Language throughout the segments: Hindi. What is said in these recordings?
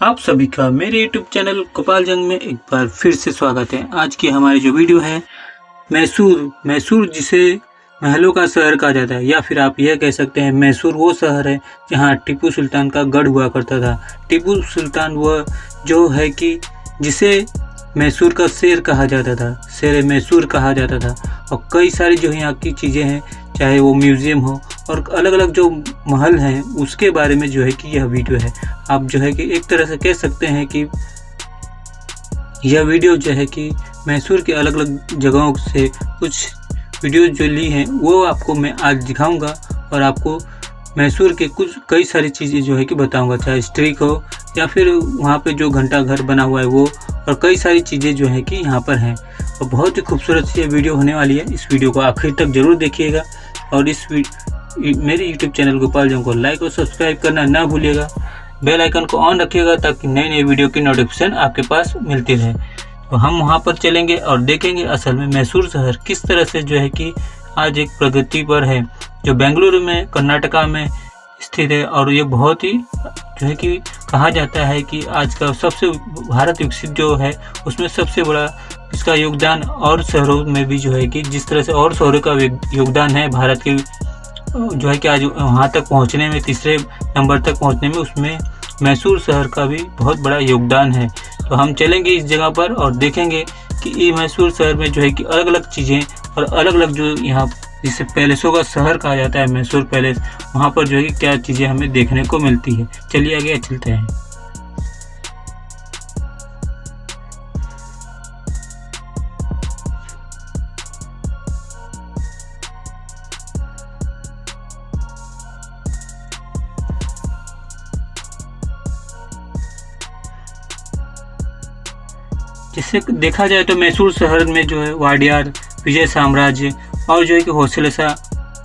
आप सभी का मेरे YouTube चैनल गोपाल जंग में एक बार फिर से स्वागत है। आज की हमारी जो वीडियो है मैसूर जिसे महलों का शहर कहा जाता है, या फिर आप यह कह सकते हैं मैसूर वो शहर है जहां टिप्पू सुल्तान का गढ़ हुआ करता था। टिप्पू सुल्तान वह जो है कि जिसे मैसूर का शेर कहा जाता था, शेर मैसूर कहा जाता था। और कई सारी जो यहाँ की चीज़ें हैं, चाहे वो म्यूज़ियम हो और अलग अलग जो महल हैं, उसके बारे में जो है कि यह वीडियो है। आप जो है कि एक तरह से कह सकते हैं कि यह वीडियो जो है कि मैसूर के अलग अलग जगहों से कुछ वीडियो जो ली हैं वो आपको मैं आज दिखाऊंगा और आपको मैसूर के कई सारी चीज़ें जो है कि बताऊंगा, चाहे स्ट्रीक हो या फिर वहाँ पे जो घंटा घर बना हुआ है वो, और कई सारी चीज़ें जो है कि यहाँ पर हैं। और बहुत ही खूबसूरत सी वीडियो होने वाली है। इस वीडियो को आखिर तक ज़रूर देखिएगा और मेरे YouTube चैनल गोपाल जंग को लाइक और सब्सक्राइब करना ना भूलिएगा। बेल आइकन को ऑन रखिएगा ताकि नई नई वीडियो की नोटिफिकेशन आपके पास मिलती रहे। तो हम वहाँ पर चलेंगे और देखेंगे असल में मैसूर शहर किस तरह से जो है कि आज एक प्रगति पर है, जो बेंगलुरु में कर्नाटका में स्थित है। और ये बहुत ही जो है कि कहा जाता है कि आज का सबसे भारत विकसित जो है उसमें सबसे बड़ा इसका योगदान और शहरों में भी जो है कि जिस तरह से और शहरों का योगदान है भारत के जो है कि आज वहाँ तक पहुँचने में, तीसरे नंबर तक पहुँचने में, उसमें मैसूर शहर का भी बहुत बड़ा योगदान है। तो हम चलेंगे इस जगह पर और देखेंगे कि ये मैसूर शहर में जो है कि अलग अलग चीज़ें और अलग अलग जो यहाँ जिसे पैलेसों का शहर कहा जाता है मैसूर पैलेस, वहाँ पर जो है कि क्या चीज़ें हमें देखने को मिलती है। चलिए आगे चलते हैं। जैसे देखा जाए तो मैसूर शहर में जो है वाडियार, विजय साम्राज्य और जो है कि होयसला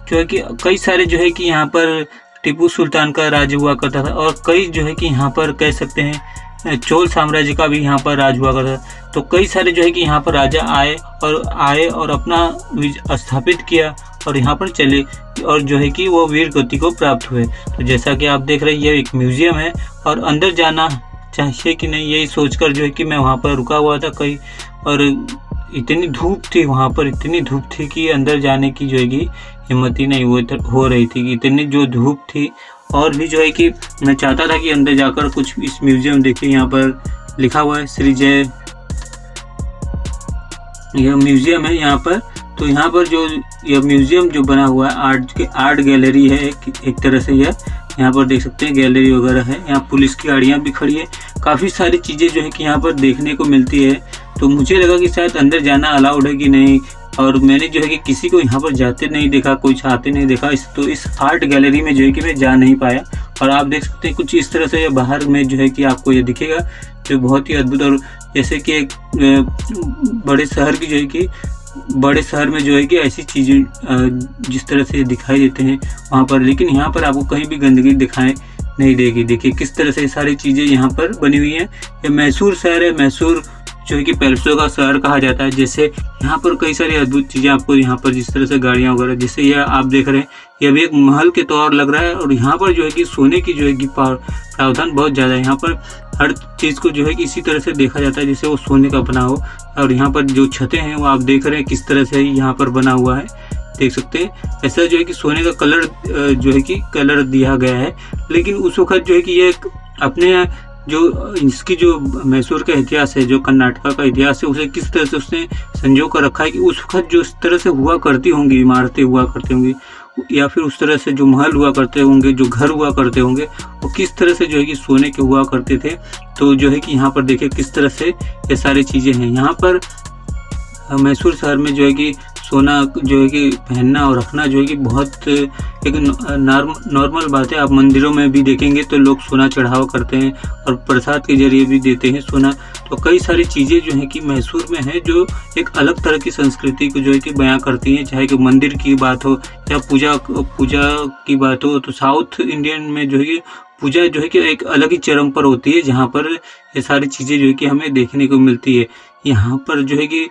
जो है कि कई सारे जो है कि यहाँ पर टिप्पू सुल्तान का राज हुआ करता था। और कई जो है कि यहाँ पर कह सकते हैं चोल साम्राज्य का भी यहाँ पर राज हुआ करता था। तो कई सारे जो है कि यहाँ पर राजा आए और अपना स्थापित किया और यहाँ पर चले और जो है कि वो वीर गति को प्राप्त हुए। तो जैसा कि आप देख रहे हैं ये एक म्यूज़ियम है और अंदर जाना चाहिए कि नहीं यही सोचकर जो है कि मैं वहाँ पर रुका हुआ था कहीं, और इतनी धूप थी वहाँ पर, इतनी धूप थी कि अंदर जाने की जो है कि हिम्मत ही नहीं हो रही थी कि इतनी जो धूप थी। और भी जो है कि मैं चाहता था कि अंदर जाकर कुछ इस म्यूज़ियम देखिए, यहाँ पर लिखा हुआ है श्री जय, यह म्यूज़ियम है यहाँ पर। तो यहाँ पर जो यह म्यूज़ियम जो बना हुआ है आर्ट गैलरी है एक तरह से, यह यहाँ पर देख सकते हैं गैलरी वगैरह है। यहाँ पुलिस की गाड़ियाँ भी खड़ी है, काफ़ी सारी चीज़ें जो है कि यहाँ पर देखने को मिलती है। तो मुझे लगा कि शायद अंदर जाना अलाउड है कि नहीं, और मैंने जो है कि किसी को यहाँ पर जाते नहीं देखा, कुछ आते नहीं देखा। तो इस आर्ट गैलरी में जो है कि मैं जा नहीं पाया। और आप देख सकते हैं कुछ इस तरह से बाहर में जो है कि आपको ये दिखेगा, जो बहुत ही अद्भुत। और जैसे कि एक बड़े शहर की जो है कि बड़े शहर में जो है कि ऐसी चीज़ें जिस तरह से दिखाई देते हैं वहाँ पर, लेकिन यहाँ पर आपको कहीं भी गंदगी दिखाई नहीं देगी। देखिए किस तरह से सारी चीज़ें यहाँ पर बनी हुई हैं। ये मैसूर शहर है, मैसूर जो है कि पैलेसों का शहर कहा जाता है। जैसे यहाँ पर कई सारी अद्भुत चीज़ें आपको यहाँ पर जिस तरह से गाड़ियाँ वगैरह, जैसे यह आप देख रहे हैं यह भी एक महल के तौर लग रहा है। और यहाँ पर जो है कि सोने की जो है कि प्रावधान बहुत ज़्यादा है। यहाँ पर हर चीज़ को जो है कि इसी तरह से देखा जाता है जैसे वो सोने का बना हो। और यहाँ पर जो छतें हैं वो आप देख रहे हैं किस तरह से यहाँ पर बना हुआ है, देख सकते हैं। ऐसा जो है कि सोने का कलर जो है कि कलर दिया गया है। लेकिन उस वक्त जो है कि ये अपने जो इसकी जो मैसूर का इतिहास है, जो कर्नाटका का इतिहास है, उसे किस तरह से उसने संजो कर रखा है कि उस वक्त जो इस तरह से हुआ करती होंगी, इमारतें हुआ करती होंगी, या फिर उस तरह से जो महल हुआ करते होंगे, जो घर हुआ करते होंगे, वो किस तरह से जो है कि सोने के हुआ करते थे। तो जो है कि यहाँ पर देखिए किस तरह से ये सारी चीज़ें हैं। यहाँ पर मैसूर शहर में जो है कि सोना जो है कि पहनना और रखना जो है कि बहुत एक नॉर्मल बात है। आप मंदिरों में भी देखेंगे तो लोग सोना चढ़ावा करते हैं और प्रसाद के जरिए भी देते हैं सोना। तो कई सारी चीज़ें जो है कि मैसूर में है जो एक अलग तरह की संस्कृति को जो है कि बयां करती हैं, चाहे कि मंदिर की बात हो या पूजा की बात हो। तो साउथ इंडियन में जो है कि पूजा जो है कि एक अलग ही चरम पर होती है, जहाँ पर ये सारी चीज़ें जो है कि हमें देखने को मिलती है। यहाँ पर जो है कि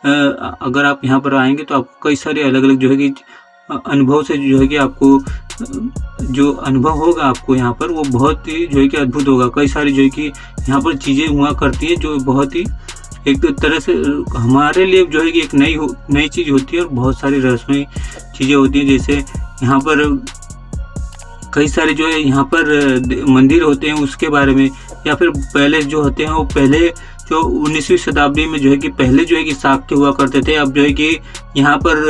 अगर आप यहाँ पर आएंगे तो आपको कई सारे अलग अलग जो है कि अनुभव से जो है कि आपको जो अनुभव होगा आपको यहाँ पर, वो बहुत ही जो है कि अद्भुत होगा। कई सारी जो है कि यहाँ पर चीज़ें हुआ करती हैं जो बहुत ही एक तरह से हमारे लिए जो है कि एक नई चीज़ होती है, और बहुत सारी रहस्यमय चीज़ें होती हैं। जैसे यहाँ पर कई सारे जो है यहाँ पर मंदिर होते हैं उसके बारे में, या फिर पैलेस जो होते हैं वो पहले जो 19वीं शताब्दी में जो है कि पहले जो है कि शाक्य हुआ करते थे, अब जो है कि यहाँ पर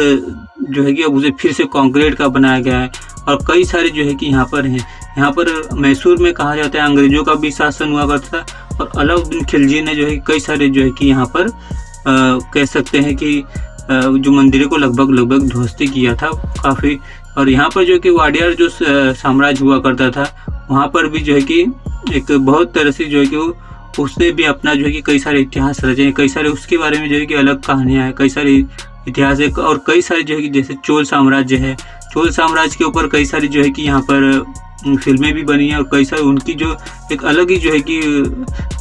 जो है कि अब उसे फिर से कंक्रीट का बनाया गया है। और कई सारे जो है कि यहाँ पर हैं। यहाँ पर मैसूर में कहा जाता है अंग्रेजों का भी शासन हुआ करता था, और अलाउद्दीन खिलजी ने जो है कई सारे जो है कि यहाँ पर कह सकते हैं कि जो मंदिरों को लगभग ध्वस्त किया था काफ़ी। और यहाँ पर जो कि वाडियार जो साम्राज्य हुआ करता था, वहाँ पर भी जो है कि एक बहुत तरह से जो है कि उसने भी अपना जो है कि कई सारे इतिहास रचे हैं, कई सारे उसके बारे में जो है कि अलग कहानियाँ हैं, कई सारे इतिहास है। और कई सारे जो है कि जैसे चोल साम्राज्य है, चोल साम्राज्य के ऊपर कई सारी जो है कि यहाँ पर फिल्में भी बनी हैं, और कई सारी उनकी जो एक अलग ही जो है कि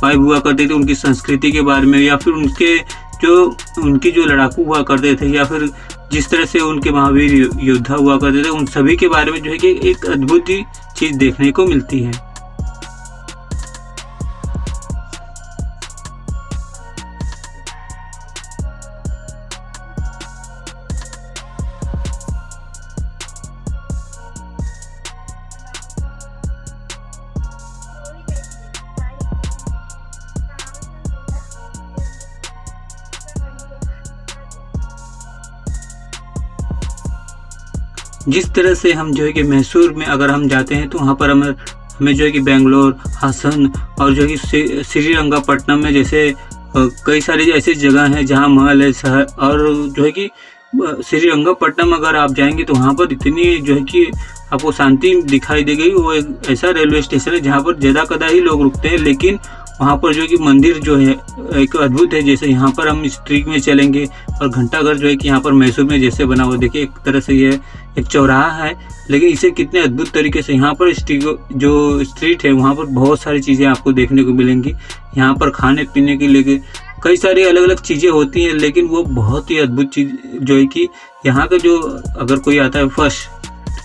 वाइब हुआ करते थे उनकी संस्कृति के बारे में, या फिर उनकी जो लड़ाकू हुआ करते थे, या फिर जिस तरह से उनके महावीर योद्धा हुआ करते थे, उन सभी के बारे में जो है कि एक अद्भुत ही चीज़ देखने को मिलती है। जिस तरह से हम जो है कि मैसूर में अगर हम जाते हैं तो वहाँ पर हमें जो है कि बेंगलोर, हासन और जो है कि श्रीरंगपट्टनम में जैसे कई सारी ऐसी जगह हैं जहाँ महल है शहर। और जो है कि श्रीरंगपट्टनम अगर आप जाएंगे तो वहाँ पर इतनी जो है कि आपको शांति दिखाई देगी। वो एक ऐसा रेलवे स्टेशन है जहाँ पर ज़्यादा कदा ही लोग रुकते हैं, लेकिन वहाँ पर जो है कि मंदिर जो है एक अद्भुत है। जैसे यहाँ पर हम स्ट्रीट में चलेंगे और घंटाघर जो है कि यहाँ पर मैसूर में जैसे बना हुआ, देखिए एक तरह से ये एक चौराहा है, लेकिन इसे कितने अद्भुत तरीके से यहाँ पर जो स्ट्रीट है वहाँ पर बहुत सारी चीज़ें आपको देखने को मिलेंगी। यहाँ पर खाने पीने के लिए कई सारी अलग अलग चीज़ें होती हैं, लेकिन वो बहुत ही अद्भुत चीज़ जो है कि यहाँ का जो अगर कोई आता है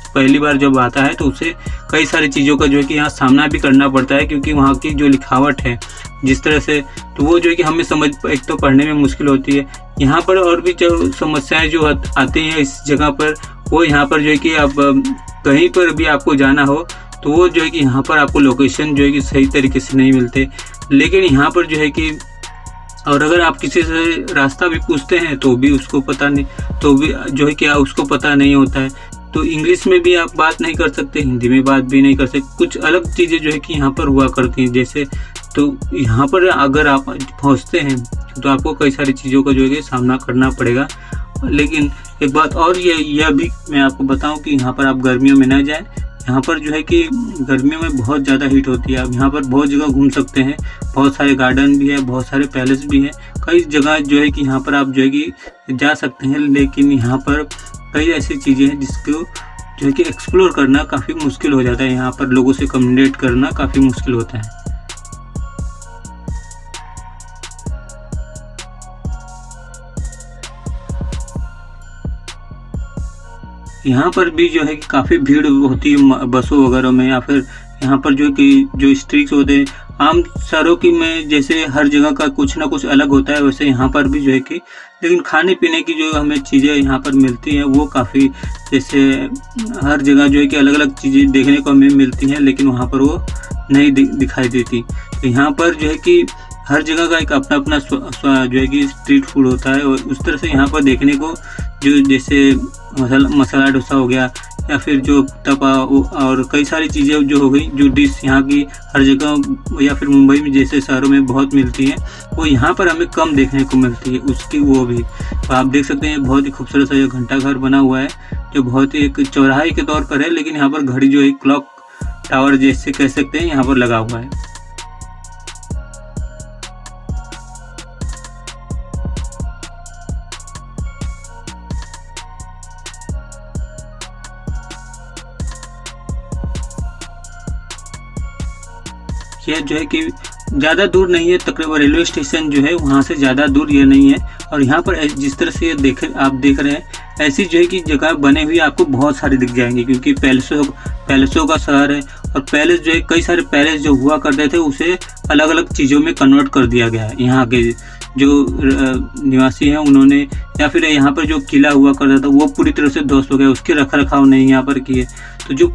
पहली बार जब आता है तो उसे कई सारी चीज़ों का जो है कि यहाँ सामना भी करना पड़ता है, क्योंकि वहाँ की जो लिखावट है जिस तरह से, तो वो जो है कि हमें समझ एक तो पढ़ने में मुश्किल होती है। यहाँ पर और भी जो समस्याएं जो आती हैं इस जगह पर, वो यहाँ पर जो है कि आप कहीं पर भी आपको जाना हो तो वो जो है कि यहाँ पर आपको लोकेशन जो है कि सही तरीके से नहीं मिलते। लेकिन यहाँ पर जो है कि और अगर आप किसी से रास्ता भी पूछते हैं तो भी उसको पता नहीं, तो भी जो है कि उसको पता नहीं होता है। तो इंग्लिश में भी आप बात नहीं कर सकते, हिंदी में बात भी नहीं कर सकते, कुछ अलग चीज़ें जो है कि यहाँ पर हुआ करती हैं। जैसे तो यहाँ पर अगर आप पहुँचते हैं तो आपको कई सारी चीज़ों का जो है कि सामना करना पड़ेगा। लेकिन एक बात और यह भी मैं आपको बताऊं कि यहाँ पर आप गर्मियों में ना जाएं। यहाँ पर जो है कि गर्मियों में बहुत ज़्यादा हीट होती है। आप यहाँ पर बहुत जगह घूम सकते हैं, बहुत सारे गार्डन भी है, बहुत सारे पैलेस भी हैं, कई जगह जो है कि यहाँ पर आप जो है कि जा सकते हैं। लेकिन यहाँ पर कई ऐसी चीज़ें हैं जिसको जो है कि एक्सप्लोर करना काफ़ी मुश्किल हो जाता है। यहाँ पर लोगों से कम्युनिकेट करना काफ़ी मुश्किल होता है। यहाँ पर भी जो है कि काफ़ी भीड़ होती है बसों वगैरह में, या फिर यहाँ पर जो कि जो स्ट्रीट्स होते हैं आम शहरों की में जैसे हर जगह का कुछ ना कुछ अलग होता है, वैसे यहाँ पर भी जो है कि लेकिन खाने पीने की जो हमें चीज़ें यहाँ पर मिलती हैं वो काफ़ी, जैसे हर जगह जो है कि अलग अलग चीज़ें देखने को हमें मिलती हैं, लेकिन वहाँ पर वो नहीं दिखाई देती। तो यहाँ पर जो है कि हर जगह का एक अपना अपना जो है कि स्ट्रीट फूड होता है, और उस तरह से यहाँ पर देखने को जो जैसे मसाला डोसा हो गया, या फिर जो तपा और कई सारी चीज़ें जो हो गई, जो डिश यहाँ की हर जगह या फिर मुंबई में जैसे शहरों में बहुत मिलती हैं, वो यहाँ पर हमें कम देखने को मिलती है उसकी वो भी। तो आप देख सकते हैं बहुत ही खूबसूरत सा ये घंटाघर बना हुआ है, जो बहुत ही एक चौराहे के तौर पर है, लेकिन यहाँ पर घड़ी जो है क्लॉक टावर जैसे कह सकते हैं यहाँ पर लगा हुआ है। यह जो है कि ज़्यादा दूर नहीं है, तकरीबन रेलवे स्टेशन जो है वहाँ से ज़्यादा दूर ये नहीं है। और यहाँ पर जिस तरह से आप देख रहे हैं ऐसी जो है कि जगह बने हुई आपको बहुत सारे दिख जाएंगे, क्योंकि पैलेसों का शहर है। और पैलेस जो है, कई सारे पैलेस जो हुआ करते थे उसे अलग अलग चीज़ों में कन्वर्ट कर दिया गया है। यहाँ के जो निवासी हैं उन्होंने, या फिर यहाँ पर जो किला हुआ करता था वो पूरी तरह से ध्वस्त हो गया, उसके रख रखाव नहीं यहाँ पर किए। तो जो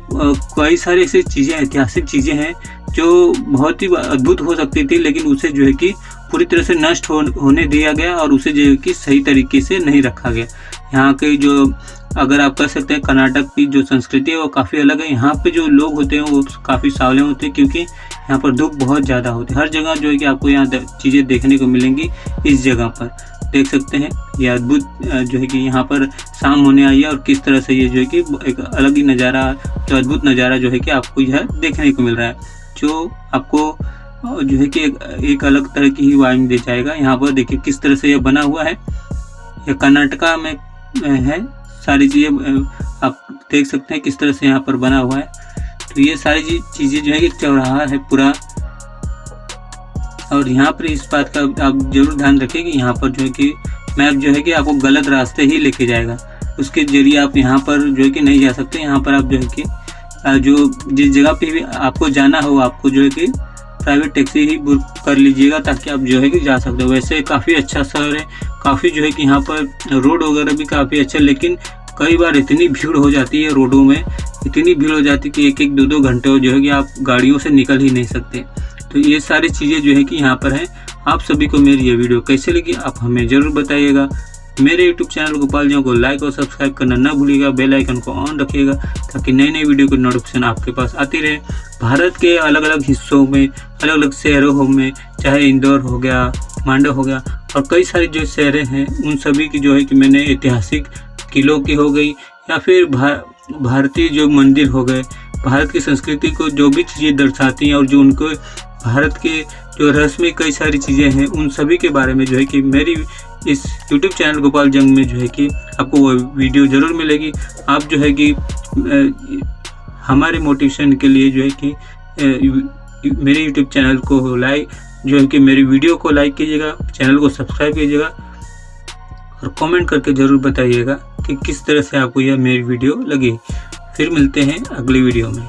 कई सारी ऐसी चीज़ें, ऐतिहासिक चीज़ें हैं जो बहुत ही अद्भुत हो सकती थी, लेकिन उसे जो है कि पूरी तरह से नष्ट होने दिया गया और उसे जो है कि सही तरीके से नहीं रखा गया। यहाँ के जो, अगर आप कह सकते हैं, कर्नाटक की जो संस्कृति है वो काफ़ी अलग है। यहाँ पे जो लोग होते हैं वो काफ़ी सावले होते हैं, क्योंकि यहाँ पर धूप बहुत ज़्यादा होती है। हर जगह जो है कि आपको यहाँ चीज़ें देखने को मिलेंगी। इस जगह पर देख सकते हैं ये अद्भुत जो है कि यहाँ पर शाम होने आई है और किस तरह से ये जो है कि एक अलग ही नज़ारा, जो अद्भुत नज़ारा जो है कि आपको यह देखने को मिल रहा है, जो आपको जो है कि एक अलग तरह की ही वाइब दे जाएगा। यहाँ पर देखिए किस तरह से यह बना हुआ है। यह कर्नाटका में है। सारी चीज़ें आप देख सकते हैं किस तरह से यहाँ पर बना हुआ है। तो ये सारी चीज़ें जो है कि चौराहा है पूरा। और यहाँ पर इस बात का आप जरूर ध्यान रखें कि यहाँ पर जो है कि मैप जो है कि आपको गलत रास्ते ही लेके जाएगा, उसके जरिए आप यहाँ पर जो है कि नहीं जा सकते। यहाँ पर आप जो है कि जो जिस जगह पे भी आपको जाना हो, आपको जो है कि प्राइवेट टैक्सी ही बुक कर लीजिएगा, ताकि आप जो है कि जा सकते हो। वैसे काफ़ी अच्छा शहर है, काफ़ी जो है कि यहाँ पर रोड वगैरह भी काफ़ी अच्छा, लेकिन कई बार इतनी भीड़ हो जाती है रोडों में, इतनी भीड़ हो जाती है कि एक एक दो दो घंटे जो है कि आप गाड़ियों से निकल ही नहीं सकते। तो ये सारी चीज़ें जो है कि यहाँ पर हैं। आप सभी को मेरी ये वीडियो कैसे लगी आप हमें ज़रूर बताइएगा। मेरे यूट्यूब चैनल गोपाल जी को लाइक और सब्सक्राइब करना ना भूलिएगा। बेल आइकन को ऑन रखिएगा ताकि नई नई वीडियो की नोटिफिकेशन आपके पास आती रहे। भारत के अलग अलग हिस्सों में, अलग अलग शहरों में, चाहे इंदौर हो गया, मांडव हो गया, और कई सारी जो शहरें हैं उन सभी की जो है कि मैंने ऐतिहासिक किलों की हो गई, या फिर भारतीय जो मंदिर हो गए, भारत की संस्कृति को जो भी चीज़ें दर्शाती हैं और जो उनको भारत के जो रहस्यमय कई सारी चीज़ें हैं, उन सभी के बारे में जो है कि मेरी इस YouTube चैनल गोपाल जंग में जो है कि आपको वो वीडियो ज़रूर मिलेगी। आप जो है कि हमारे मोटिवेशन के लिए जो है कि मेरे YouTube चैनल को लाइक, जो है कि मेरी वीडियो को लाइक कीजिएगा, चैनल को सब्सक्राइब कीजिएगा और कमेंट करके ज़रूर बताइएगा कि किस तरह से आपको यह मेरी वीडियो लगी। फिर मिलते हैं अगली वीडियो में।